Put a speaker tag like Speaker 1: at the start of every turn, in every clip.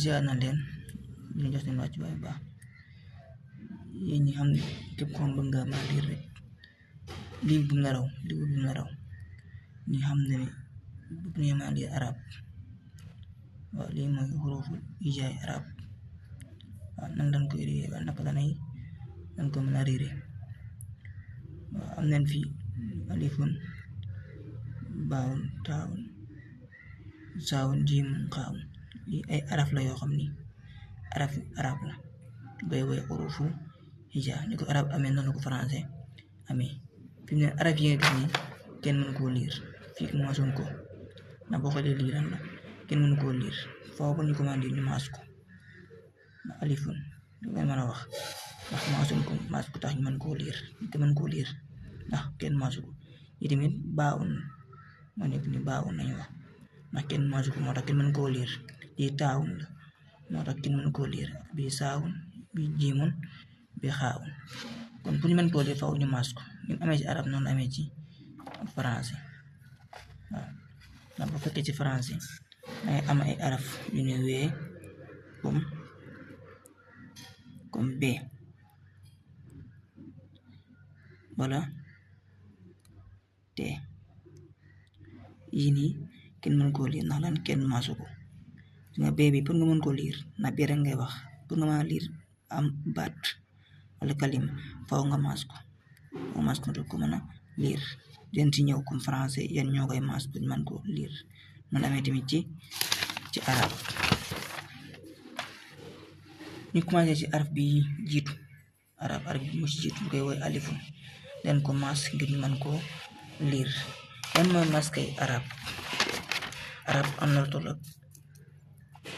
Speaker 1: ziar na leen ñu jox seen wàcc waay baax yéen ñi xam ne képp ko xam bëgg nga ma liir rek lii bu la raw ñi xam ne bëgg nga ma liir arab waaw lii mooy xurufu hijaay arab waaw nan dañ koy réere wala naka dañ ko mën a réere waaw am nañ fi alifun baawun taawun saawun jiimun xaawun lii ay araf la yoo xam ni araf arab la bay woy xurufu hijaay ni ko arab amee noonu ko français amee fi mu ne araf yi nga gis ni kenn mënu koo liir fii commencé ko na boo xoolee lii lan la kenn mënu koo liir faaw ba ñu commandé ñu maas ko na alifun lu ngay mën a wax ndax maas ko tax ñu mën koo liir te mën koo liir ndax kenn maasu ko yi tamit baawun moo nekk ni baawun nañu wax ndax kenn maasu ko moo tax kenn mën koo liir lii taawun la moo tax kenn mën koo liir bi saawun bi jiimun bi xaawun kon pour ñu mën koo liir faaw ñu maas ko ñu amee ci arab noonu amee ci français waaw ndax bu fekkee ci français dangay am ay araf yu ñu wee comme b wala t yii nii kenn mën koo liir ndax lan kenn maasu ko nga b bi pour nga mën koo liir ndax bi rek ngay wax pour nga mën a liir am baat wala kalima faaw nga maas ko doo ko mën a liir den ci ñëw comme français yan ñoo koy maas pour mën ko liir noonu amee tamit ci arab ñu commencé ci araf bi jiitu araf bi mu ci jiitu ñu koy woy alifun den ko maas ngir ñu mën koo liir yan mooy maas kay arab am na lu toll ak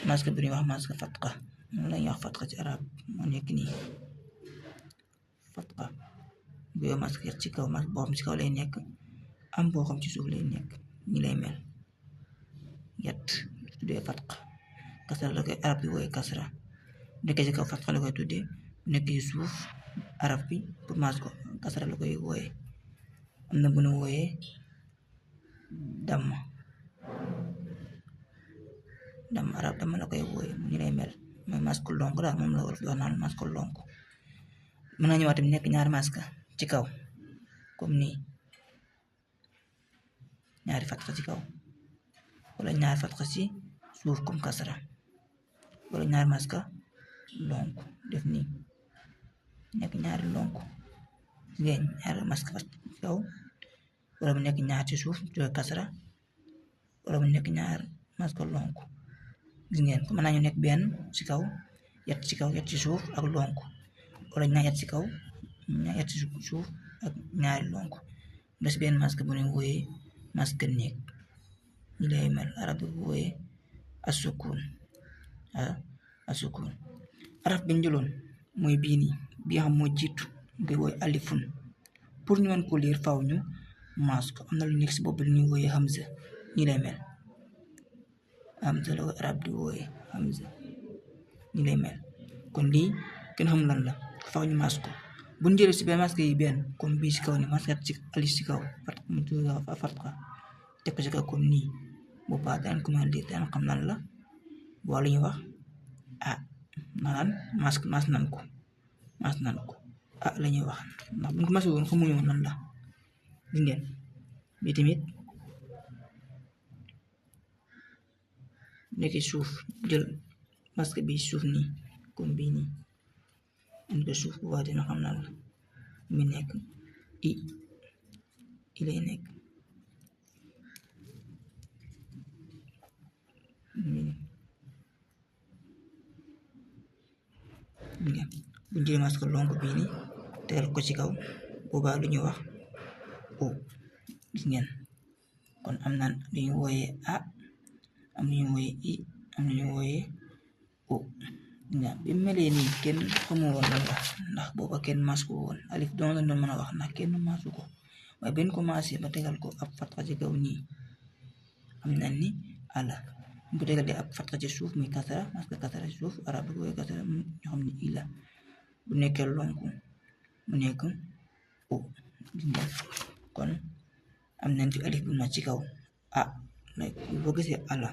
Speaker 1: maas bi ñuy wax maas fatqa moom la ñuy wax fatqa ci arab moo nekk nii fatqa bu yow maas ci kaw maas boo xam ci kaw lay nekk am boo xam ci suuf lay nekk ñi lay mel yat tuddee fatqa kasra la koy arab bi wooye kasra nekk ci kaw fatqa la koy tuddee nekk ci suuf arab bi pour maas ko kasra la koy wooye am na bu nu wooye damma arab damma la koy wooye ñi lay mel mooy maas ko lonk daal moom la wolof di wax naan maas ko lonk mën naa ñëwaat tamit nekk ñaari maska ci kaw comme nii ñaari fatxa ci kaw wala ñaari fatxa ci suuf comme kasra wala ñaari maska lonk def nii nekk ñaari lonk ngeen ñaari maska ci kaw wala mu nekk ñaar ci suuf joxe kasra wala mu nekk ñaar maska lonk gis ngeen ko mën naa ñu nekk benn ci kaw yet ci suuf ak lonk wala ñaar yet ci kaw ñaar yet ci suuf ak ñaari lonk des benn masque bu ne wooyee masque néeg ñi lay mel arab bi wooyee asukun araf bi njëloon mooy bii nii bi xam moo jiitu ñu koy wooye alifun pour ñu mën ko liir faw ñu masque am na lu nekk si bopp lu ñuy wooyee hamza ñi lay mel hamza la ko arab di wooyee hamza ñi lay mel kon lii kenn xam lan la faw ñu masque ko bu ñu jëlee si benn masque yi benn comme bii si kaw ni masque ci alif si kaw fatqa teg ko si kaw comme nii boobaa daan ko mën a liir daan xam lan la boo lu ñuy wax maanaam maas nan ko la ñuy wax ndax bu ñu ko masque woon xamuñu woon lan la gis ngeen bi tamit nekk suuf jël masque bi suuf nii comme bii nii indi ko suuf bu baax dina xam lan la mi nekk i lay nekk bu jëlee masque lonk bii nii tegal ko ci kaw boobaa lu ñuy wax o gis ngeen kon am na lu ñu wooyee am lu ñu wooyee i am lu ñu wooyee o bi melee nii kenn xamu woon lan la ndax booba kenn maasu ko woon alif doon la doon mën a wax ndax kenn maasu ko waaye benn commencé ba tegal ko ab fatxa ci kaw nii am na ni ala bu ko tegal de ab fatxa ci suuf muy kasara parce que kasara ci suuf arab bi koy kasara ñu xam ni ila bu nekkee lonk mu nekk o kon am nañ fi alif bu ma ci kaw boo gisee ala